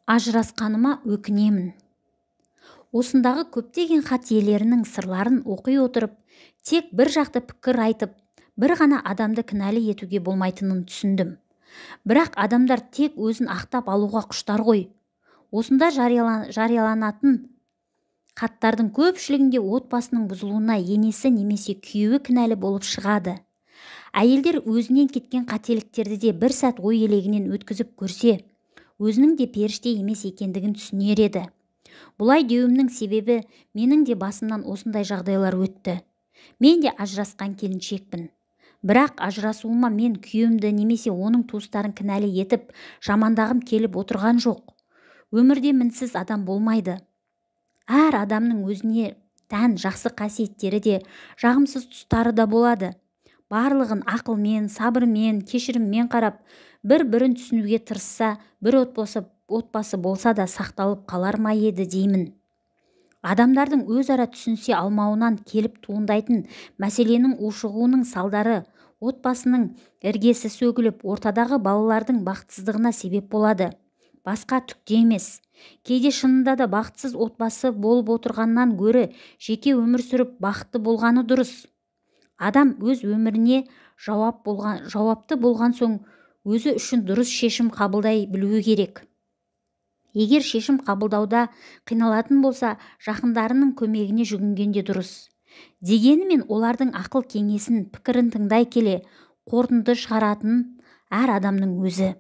Ажырасқаныма өкінемін. Осындағы көптеген хат иелерінің сырларын оқи отырып, тек бір жақты пікір айтып, бір ғана адамды кінәлі етуге болмайтынын түсіндім. Бірақ адамдар тек өзін ақтап алуға құштар ғой. Осында жарияланатын хаттардың көпшілігінде отбасының бұзылуына енесі немесе күйеуі кінәлі болып шығады. Әйелдер өзінен кеткен қателіктерді де бір сәт ой елегінен өткізіп көрсе, өзінің де періште емес екендігін түсінер еді. Бұлай деуімнің себебі, менің де басымнан осындай жағдайлар өтті. Мен де ажырасқан келіншекпін. Бірақ ажырасуыма мен күйеуімді немесе оның туыстарын кінәлі етіп, жамандағым келіп отырған жоқ. Өмірде мінсіз адам болмайды. Әр адамның өзіне тән жақсы қасиеттері де, жағымсыз тұстары да болады. Барлығын ақылмен, сабырмен, кешіріммен қарап, бір-бірін түсінуге тырысса, бір отбасы болса да сақталып қалар ма еді деймін. Адамдардың өзара түсінсе алмауынан келіп туындайтын мәселенің ушығуының салдары отбасының іргесі сөгіліп, ортадағы балалардың бақытсыздығына себеп болады. Басқа түкте емес. Кейде шынында да бақытсыз отбасы болып отырғаннан гөрі жеке өмір сүріп бақытты болғаны дұрыс. Адам өз өміріне жауапты болған соң өзі үшін дұрыс шешім қабылдай білуі керек. Егер шешім қабылдауда қиналатын болса, жақындарының көмегіне жүгінгенде дұрыс. Дегенімен олардың ақыл кеңесін, пікірін тыңдай келе, қорытынды шығаратын әр адамның өзі.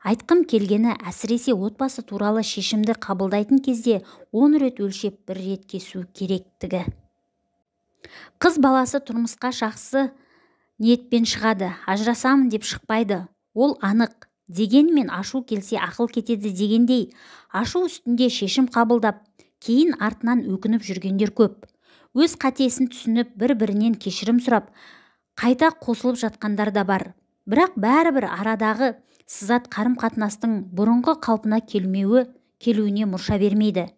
Айтқым келгені, әсіресе отбасы туралы шешімді қабылдайтын кезде 10 рет өлшеп, бір рет кесу керектігі. Қыз баласы тұрмысқа жақсы ниетпен шығады, ажырасамын деп шықпайды. Ол анық. Дегенмен ашу келсе ақыл кетеді дегендей, ашу үстінде шешім қабылдап, кейін артынан өкініп жүргендер көп. Өз қатесін түсініп, бір-бірінен кешірім сұрап, қайта қосылып жатқандар да бар. Бірақ бәрібір арадағы сызат қарым-қатынастың бұрынғы қалпына келуіне мұрша бермейді.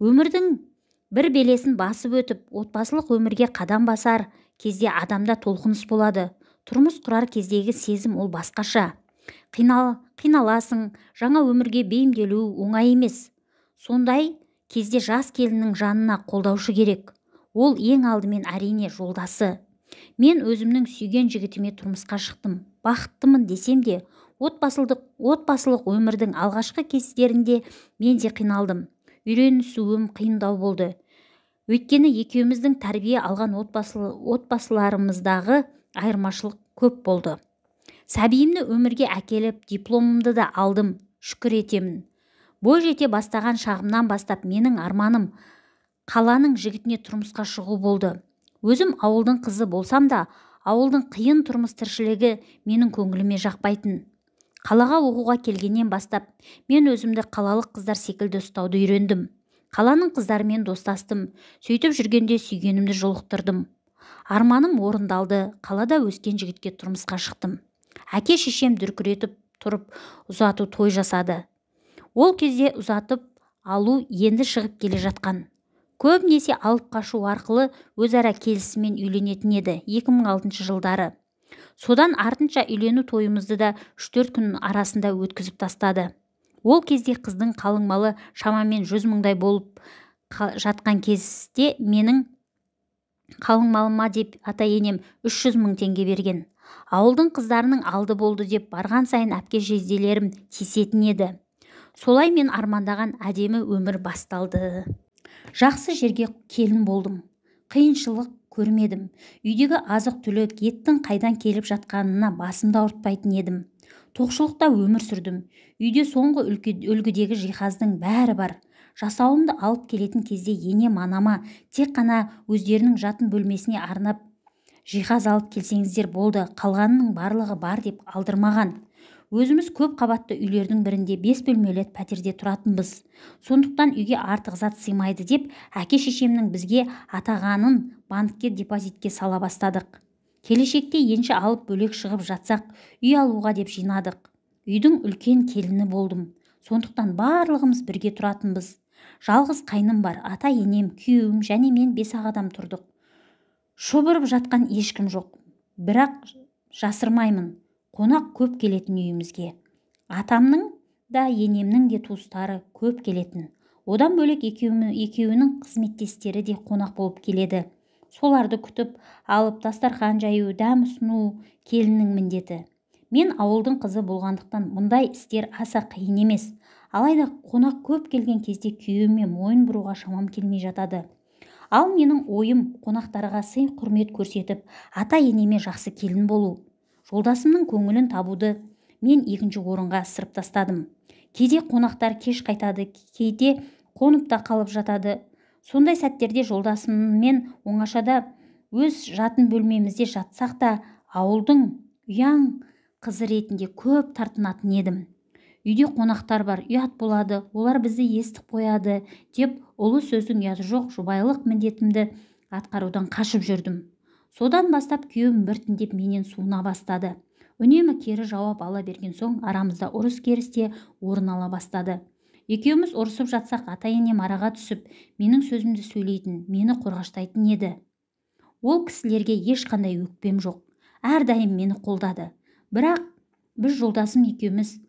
Өмірдің бір белесін басып өтіп, отбасылық өмірге қадам басар кезде адамда толқыныс болады. Тұрмыс құрар кездегі сезім ол басқаша. Қиналасың, жаңа өмірге бейімделу оңай емес. Сондай кезде жас келіннің жанына қолдаушы керек. Ол ең алдымен әрине жолдасы. Мен өзімнің сүйген жігітіме тұрмысқа шықтым. Бақыттымын десем де, отбасылық өмірдің алғашқы кездерінде мен де қиналдым. Үйренісуім қиындау болды. Өйткені екеуміздің тәрбие алған отбасыларымыздағы айырмашылық көп болды. Сәбиімді өмірге әкеліп, дипломымды да алдым, шүкір етемін. Бой жете бастаған шағымнан бастап менің арманым қаланың жігітіне тұрмысқа шығу болды. Өзім ауылдың қызы болсам да, ауылдың қиын тұрмыс тіршілігі менің көңіліме жақпайтын. Қалаға оқуға келгеннен бастап, мен өзімді қалалық қыздар секілді ұстауды үйрендім. Қаланың қыздарымен достастым, сөйтіп жүргенде сүйгенімді жолықтырдым. Арманым орындалды, қалада өскен жігітке тұрмысқа шықтым. Әке-шешем дүркіретіп тұрып ұзату той жасады. Ол кезде ұзатып алу енді шығып келе жатқан. Көбінесе алып қашу арқылы өзара келісіммен үйленетін еді 2006 жылдары. Содан артынша үйлену тойымызды да 3-4 күн арасында өткізіп тастады. Ол кезде қыздың қалың малы шамамен 100 мыңдай болып жатқан кезде менің қалың малыма деп ата-енем 300 мың теңге берген. Ауылдың қыздарының алды болды деп барған сайын әпке-жезделерім тиісетін еді. Солай мен армандаған әдемі өмір басталды. Жақсы жерге келін болдым. Қиыншылық көрмедім. Үйдегі азық-түлік, еттің қайдан келіп жатқанына басымды ауыртпайтын едім. Тоқшылықта өмір сүрдім. Үйде соңғы үлгідегі жиһаздың бәрі бар. Жасауымды алып келетін кезде енем анама тек қана өздерінің жатын бөлмесіне арнап жиһаз алып келсеңіздер болды, қалғанының барлығы бар деп алдырмаған. Өзіміз көп қабатты үйлердің бірінде 5 бөлмелі пәтерде тұратынбыз. Сондықтан үйге артық зат сыймайды деп, әке-шешемнің бізге атағанын банкке депозитке сала бастадық. Келешекте енші алып бөлек шығып жатсақ, үй алуға деп жинадық. Үйдің үлкен келіні болдым. Сондықтан барлығымыз бірге тұратынбыз. Жалғыз қайным бар, ата-енем, күйеуім және мен 5 адам тұрдық. Шұбырып жатқан ешкім жоқ. Бірақ жасырмаймын, қонақ көп келетін үйімізге. Атамның да енемнің де туыстары көп келетін. Одан бөлек екеуінің қызметтестері де қонақ болып келеді. Соларды күтіп алып дастархан жаю, дәм ұсыну келіннің міндеті. Мен ауылдың қызы болғандықтан мұндай істер аса қиын емес. Алайда қонақ көп келген кезде күйеуіме мойын бұруға шамам келмей жатады. Ал менің ойым қонақтарға сый құрмет көрсетіп, ата-енеме жақсы келін болу. Жолдасымның көңілін табуды мен екінші орынға ысырып тастадым. Кейде қонақтар кеш қайтады, кейде қонып та қалып жатады. Сондай сәттерде жолдасыммен оңашада өз жатын бөлмемізде жатсақ та, ауылдың ұяң қызы ретінде көп тартынатын едім. Үйде қонақтар бар, ұят болады, олар бізді естіп қояды деп ұлы сөздің ұяты жоқ жұбайлық міндетімді атқарудан қашып жүрдім. Содан бастап күйеуім біртіндеп менен суына бастады. Үнемі кері жауап ала берген соң арамызда ұрыс керісте орын ала бастады. Екеуміз ұрысып жатсақ, ата-енем араға түсіп, менің сөзімді сөйлейтін, мені қорғаштайтын еді. Ол кісілерге ешқандай өкпем жоқ. Әрдайым мені қолдады. Бірақ біз жолдасым екеуміз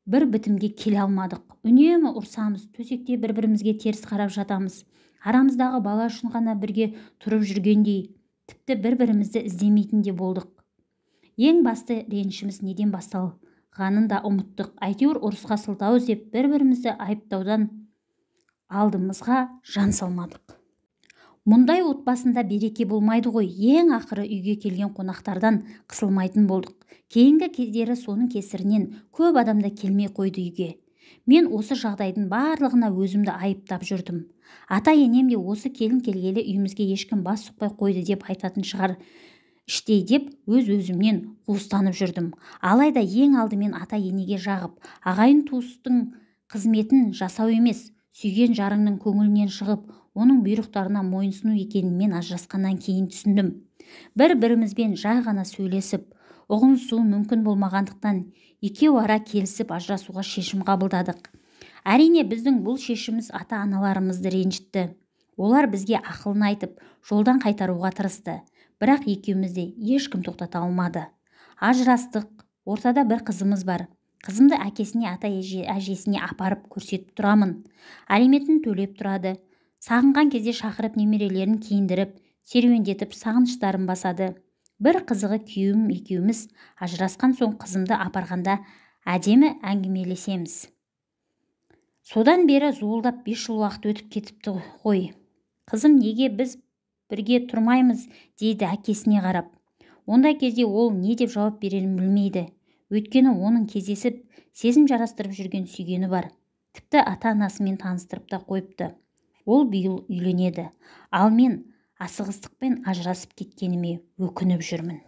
бір бітімге келе алмадық. Үнемі ұрсамыз, төсекте бір-бірімізге теріс қарап жатамыз. Арамыздағы бала үшін ғана бірге тұрып жүргендей, тіпті бір-бірімізді іздемейтін де болдық. Ең басты ренішіміз неден басталғанын да ұмыттық. Әйтеуір ұрысқа сылтау іздеп бір-бірімізді айыптаудан алдымызға жан салмадық. Мұндай отбасында береке болмайды ғой. Ең ақыры үйге келген қонақтардан қысылмайтын болдық. Кейінгі кездері соның кесірінен көп адамда келмей қойды үйге. Мен осы жағдайдың барлығына өзімді айыптап жүрдім. Ата-енем де осы келін келгелі үйімізге ешкім бас сұқпай қойды деп айтатын шығар іштей деп өз-өзімнен қуыстанып жүрдім. Алайда ең алдымен ата-енеге жағып, ағайын туыстың қызметін жасау емес, сүйген жарыңның көңілінен шығып, оның бұйрықтарына мойынсыну екенін мен ажырасқаннан кейін түсіндім. Бір-бірімізбен жай ғана сөйлесіп, ұғынысу мүмкін болмағандықтан екеу ара келісіп ажырасуға шешім қабылдадық. Әрине біздің бұл шешіміміз ата-аналарымызды ренжітті. Олар бізге ақылын айтып, жолдан қайтаруға тырысты. Бірақ екеумізде ешкім тоқтата алмады. Ажырастық, ортада бір қызымыз бар. Қызымды әкесіне, ата-әжесіне апарып көрсетіп тұрамын. Алиментін төлеп тұрады. Сағынған кезде шақырып немерелерін киіндіріп, серуендетіп сағыныштарын басады. Бір қызығы күйеуім екеуміз ажырасқан соң қызымды апарғанда әдемі әңгімелесеміз. Содан бері зуылдап 5 жыл уақыт өтіп кетіпті ғой. Қызым неге біз бірге тұрмаймыз дейді әкесіне қарап. Ондай кезде ол не деп жауап берерін білмейді. Өйткені оның кездесіп, сезім жарастырып жүрген сүйгені бар. Тіпті ата-анасымен таныстырып та қойыпты. Ол биыл үйленеді. Ал мен асығыстықпен ажырасып кеткеніме өкініп жүрмін.